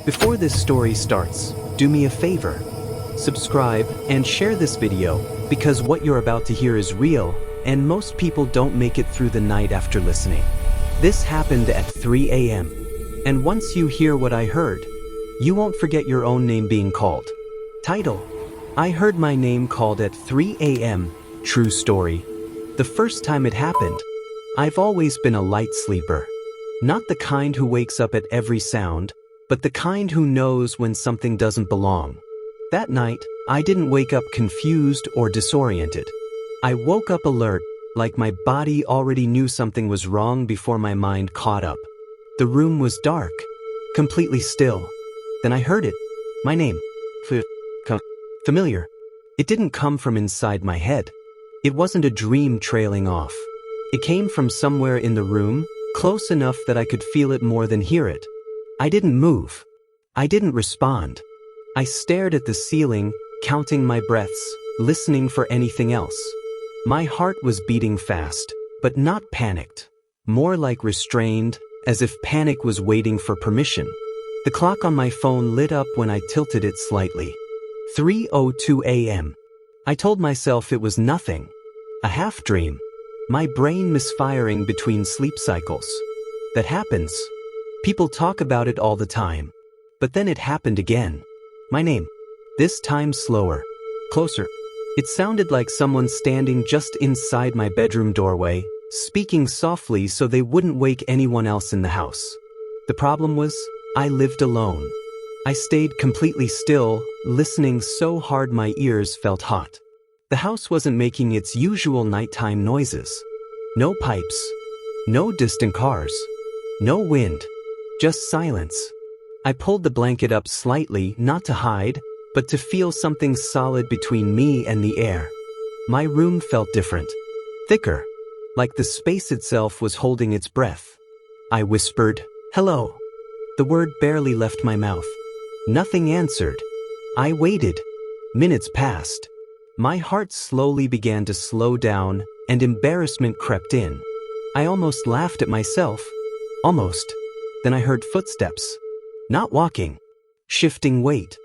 Before this story starts, do me a favor. Subscribe and share this video because what you're about to hear is real and most people don't make it through the night after listening. This happened at 3 a.m. And once you hear what I heard, you won't forget your own name being called. Title: I heard my name called at 3 a.m. True story. The first time it happened, I've always been a light sleeper. Not the kind who wakes up at every sound, but the kind who knows when something doesn't belong. That night, I didn't wake up confused or disoriented. I woke up alert, like my body already knew something was wrong before my mind caught up. The room was dark, completely still. Then I heard it. My name. Familiar. It didn't come from inside my head. It wasn't a dream trailing off. It came from somewhere in the room, close enough that I could feel it more than hear it. I didn't move. I didn't respond. I stared at the ceiling, counting my breaths, listening for anything else. My heart was beating fast, but not panicked. More like restrained, as if panic was waiting for permission. The clock on my phone lit up when I tilted it slightly. 3:02 a.m. I told myself it was nothing. A half dream. My brain misfiring between sleep cycles. That happens. People talk about it all the time. But then it happened again. My name. This time slower. Closer. It sounded like someone standing just inside my bedroom doorway, speaking softly so they wouldn't wake anyone else in the house. The problem was, I lived alone. I stayed completely still, listening so hard my ears felt hot. The house wasn't making its usual nighttime noises. No pipes. No distant cars. No wind. Just silence. I pulled the blanket up slightly, not to hide, but to feel something solid between me and the air. My room felt different. Thicker. Like the space itself was holding its breath. I whispered, "Hello." The word barely left my mouth. Nothing answered. I waited. Minutes passed. My heart slowly began to slow down, and embarrassment crept in. I almost laughed at myself. Almost. Then I heard footsteps. Not walking. Shifting weight.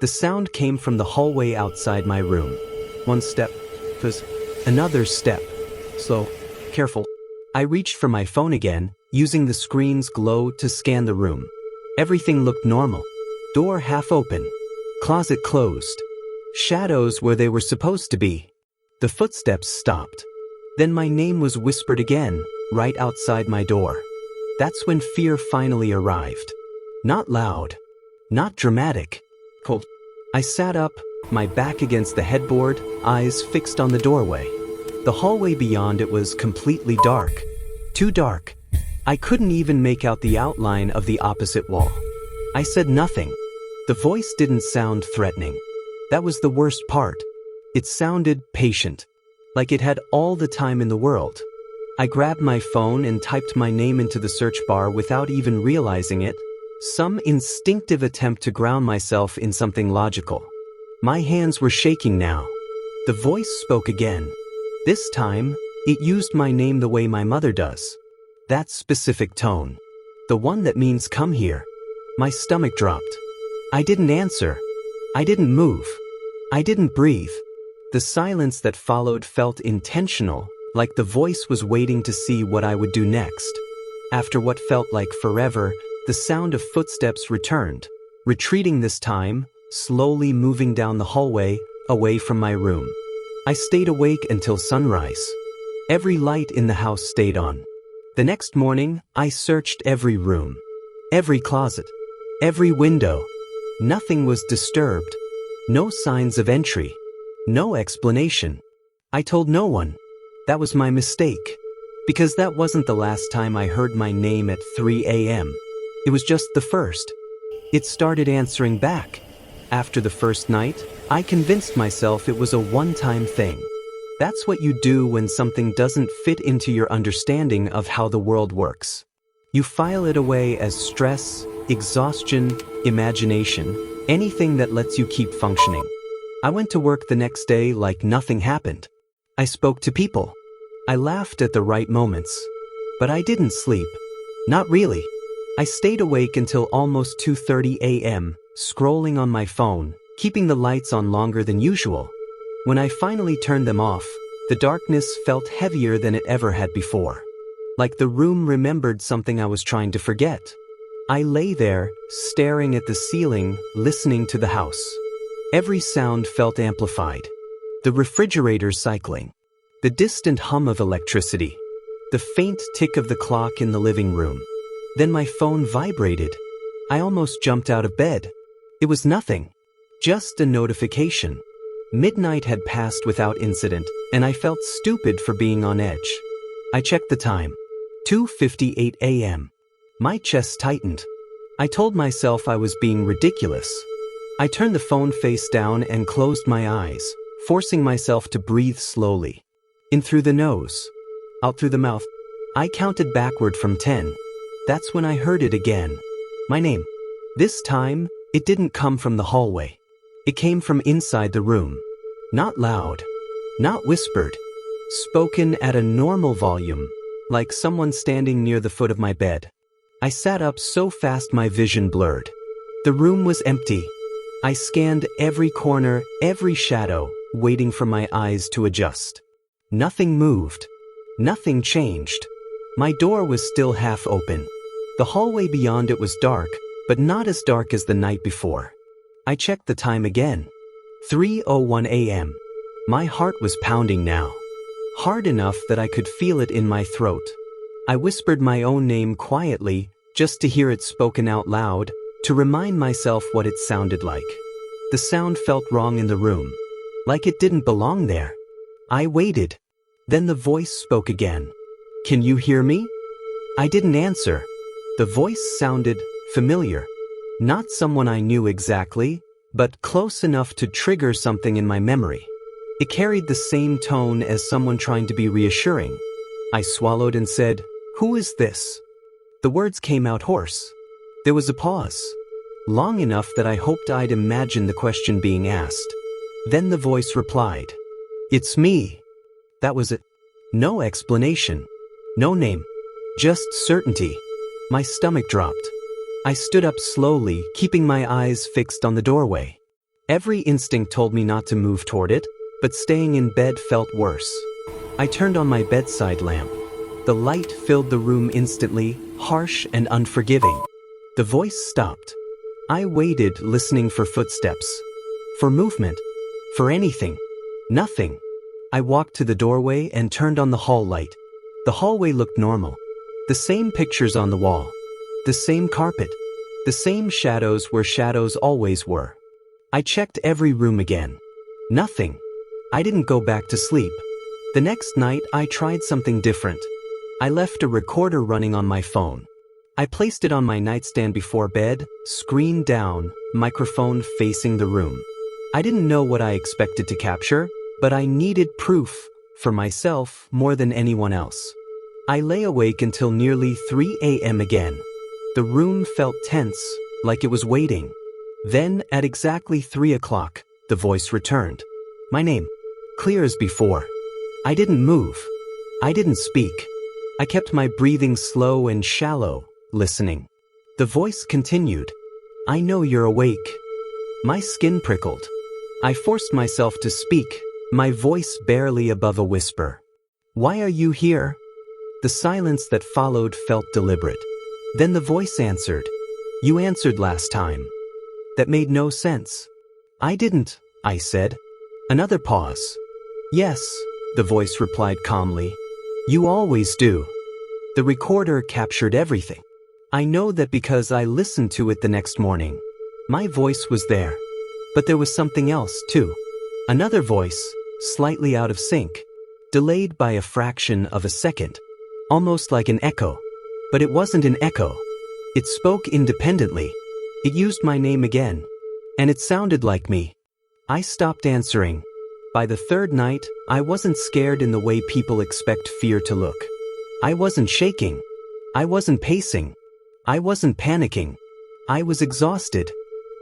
The sound came from the hallway outside my room. One step. Another step. Slow. Careful. I reached for my phone again, using the screen's glow to scan the room. Everything looked normal. Door half open. Closet closed. Shadows where they were supposed to be. The footsteps stopped. Then my name was whispered again, right outside my door. That's when fear finally arrived. Not loud. Not dramatic. Cold. I sat up, my back against the headboard, eyes fixed on the doorway. The hallway beyond it was completely dark. Too dark. I couldn't even make out the outline of the opposite wall. I said nothing. The voice didn't sound threatening. That was the worst part. It sounded patient. Like it had all the time in the world. I grabbed my phone and typed my name into the search bar without even realizing it. Some instinctive attempt to ground myself in something logical. My hands were shaking now. The voice spoke again. This time, it used my name the way my mother does. That specific tone. The one that means come here. My stomach dropped. I didn't answer. I didn't move. I didn't breathe. The silence that followed felt intentional, like the voice was waiting to see what I would do next. After what felt like forever, the sound of footsteps returned, retreating this time, slowly moving down the hallway, away from my room. I stayed awake until sunrise. Every light in the house stayed on. The next morning, I searched every room, every closet, every window. Nothing was disturbed. No signs of entry. No explanation. I told no one. That was my mistake. Because that wasn't the last time I heard my name at 3 a.m. It was just the first. It started answering back. After the first night, I convinced myself it was a one-time thing. That's what you do when something doesn't fit into your understanding of how the world works. You file it away as stress, exhaustion, imagination, anything that lets you keep functioning. I went to work the next day like nothing happened. I spoke to people. I laughed at the right moments. But I didn't sleep. Not really. I stayed awake until almost 2:30 a.m., scrolling on my phone, keeping the lights on longer than usual. When I finally turned them off, the darkness felt heavier than it ever had before. Like the room remembered something I was trying to forget. I lay there, staring at the ceiling, listening to the house. Every sound felt amplified. The refrigerator cycling. The distant hum of electricity. The faint tick of the clock in the living room. Then my phone vibrated. I almost jumped out of bed. It was nothing. Just a notification. Midnight had passed without incident, and I felt stupid for being on edge. I checked the time. 2:58 a.m. My chest tightened. I told myself I was being ridiculous. I turned the phone face down and closed my eyes, forcing myself to breathe slowly. In through the nose. Out through the mouth. I counted backward from 10. That's when I heard it again. My name. This time, it didn't come from the hallway. It came from inside the room. Not loud. Not whispered. Spoken at a normal volume, like someone standing near the foot of my bed. I sat up so fast my vision blurred. The room was empty. I scanned every corner, every shadow, waiting for my eyes to adjust. Nothing moved. Nothing changed. My door was still half open. The hallway beyond it was dark, but not as dark as the night before. I checked the time again. 3:01 a.m. My heart was pounding now. Hard enough that I could feel it in my throat. I whispered my own name quietly, just to hear it spoken out loud, to remind myself what it sounded like. The sound felt wrong in the room. Like it didn't belong there. I waited. Then the voice spoke again. "Can you hear me?" I didn't answer. The voice sounded familiar. Not someone I knew exactly, but close enough to trigger something in my memory. It carried the same tone as someone trying to be reassuring. I swallowed and said, "Who is this?" The words came out hoarse. There was a pause. Long enough that I hoped I'd imagine the question being asked. Then the voice replied, "It's me." That was it. No explanation. No name. Just certainty. My stomach dropped. I stood up slowly, keeping my eyes fixed on the doorway. Every instinct told me not to move toward it, but staying in bed felt worse. I turned on my bedside lamp. The light filled the room instantly, harsh and unforgiving. The voice stopped. I waited, listening for footsteps. For movement. For anything. Nothing. I walked to the doorway and turned on the hall light. The hallway looked normal. The same pictures on the wall. The same carpet. The same shadows where shadows always were. I checked every room again. Nothing. I didn't go back to sleep. The next night I tried something different. I left a recorder running on my phone. I placed it on my nightstand before bed, screen down, microphone facing the room. I didn't know what I expected to capture, but I needed proof, for myself more than anyone else. I lay awake until nearly 3 a.m. again. The room felt tense, like it was waiting. Then, at exactly 3 o'clock, the voice returned. My name. Clear as before. I didn't move. I didn't speak. I kept my breathing slow and shallow, listening. The voice continued. I know you're awake. My skin prickled. I forced myself to speak, my voice barely above a whisper. Why are you here? The silence that followed felt deliberate. Then the voice answered. You answered last time. That made no sense. I didn't, I said. Another pause. Yes, the voice replied calmly. You always do. The recorder captured everything. I know that because I listened to it the next morning. My voice was there. But there was something else, too. Another voice, slightly out of sync, delayed by a fraction of a second, almost like an echo. But it wasn't an echo. It spoke independently. It used my name again. And it sounded like me. I stopped answering. By the third night, I wasn't scared in the way people expect fear to look. I wasn't shaking. I wasn't pacing. I wasn't panicking. I was exhausted.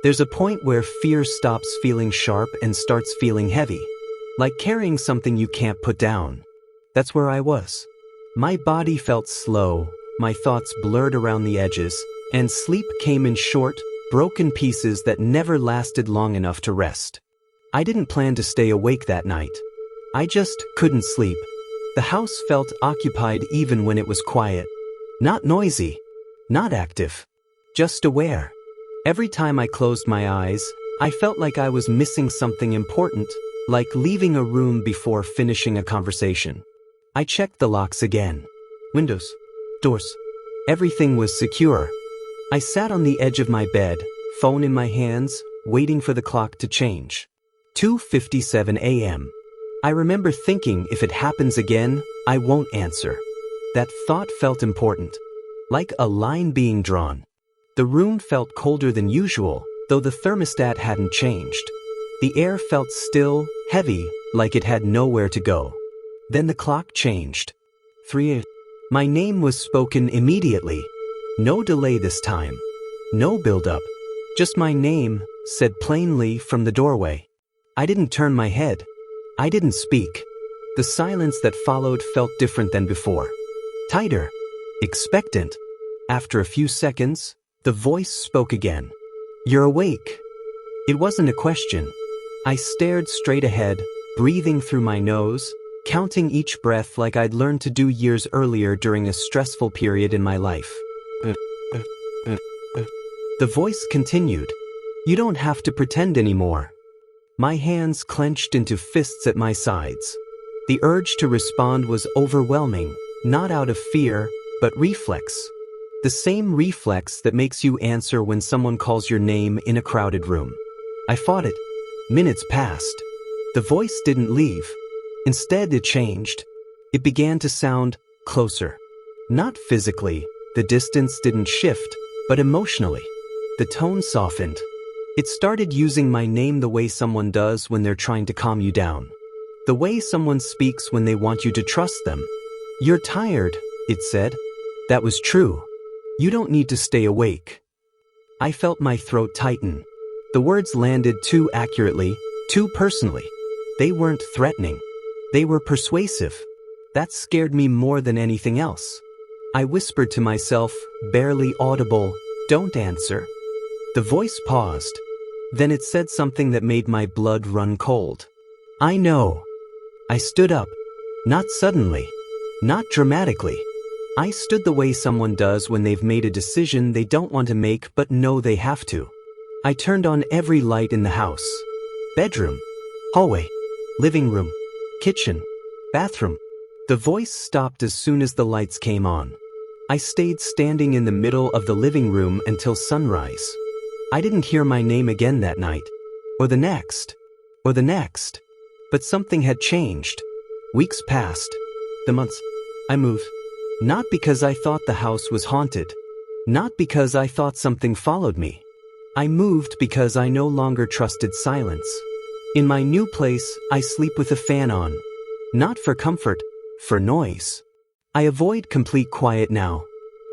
There's a point where fear stops feeling sharp and starts feeling heavy. Like carrying something you can't put down. That's where I was. My body felt slow, my thoughts blurred around the edges, and sleep came in short, broken pieces that never lasted long enough to rest. I didn't plan to stay awake that night. I just couldn't sleep. The house felt occupied even when it was quiet. Not noisy, not active, just aware. Every time I closed my eyes, I felt like I was missing something important, like leaving a room before finishing a conversation. I checked the locks again. Windows, doors, everything was secure. I sat on the edge of my bed, phone in my hands, waiting for the clock to change. 2:57 a.m. I remember thinking if it happens again, I won't answer. That thought felt important, like a line being drawn. The room felt colder than usual, though the thermostat hadn't changed. The air felt still, heavy, like it had nowhere to go. Then the clock changed. 3. My name was spoken immediately. No delay this time. No build-up. Just my name, said plainly from the doorway. I didn't turn my head. I didn't speak. The silence that followed felt different than before. Tighter. Expectant. After a few seconds, the voice spoke again. You're awake. It wasn't a question. I stared straight ahead, breathing through my nose, counting each breath like I'd learned to do years earlier during a stressful period in my life. The voice continued. You don't have to pretend anymore. My hands clenched into fists at my sides. The urge to respond was overwhelming, not out of fear, but reflex. The same reflex that makes you answer when someone calls your name in a crowded room. I fought it. Minutes passed. The voice didn't leave. Instead, it changed. It began to sound closer. Not physically, the distance didn't shift, but emotionally. The tone softened. It started using my name the way someone does when they're trying to calm you down. The way someone speaks when they want you to trust them. You're tired, it said. That was true. You don't need to stay awake. I felt my throat tighten. The words landed too accurately, too personally. They weren't threatening. They were persuasive. That scared me more than anything else. I whispered to myself, barely audible, don't answer. The voice paused. Then it said something that made my blood run cold. I know. I stood up. Not suddenly. Not dramatically. I stood the way someone does when they've made a decision they don't want to make but know they have to. I turned on every light in the house. Bedroom, hallway, living room, kitchen, bathroom. The voice stopped as soon as the lights came on. I stayed standing in the middle of the living room until sunrise. I didn't hear my name again that night, or the next, or the next. But something had changed. Weeks passed. The months. I moved. Not because I thought the house was haunted. Not because I thought something followed me. I moved because I no longer trusted silence. In my new place, I sleep with a fan on. Not for comfort, for noise. I avoid complete quiet now.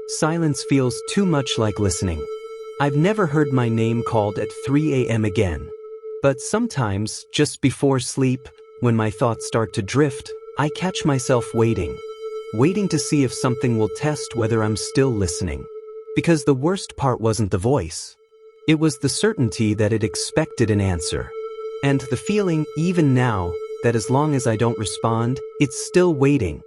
Silence feels too much like listening. I've never heard my name called at 3 a.m. again. But sometimes, just before sleep, when my thoughts start to drift, I catch myself waiting. Waiting to see if something will test whether I'm still listening. Because the worst part wasn't the voice. It was the certainty that it expected an answer. And the feeling, even now, that as long as I don't respond, it's still waiting.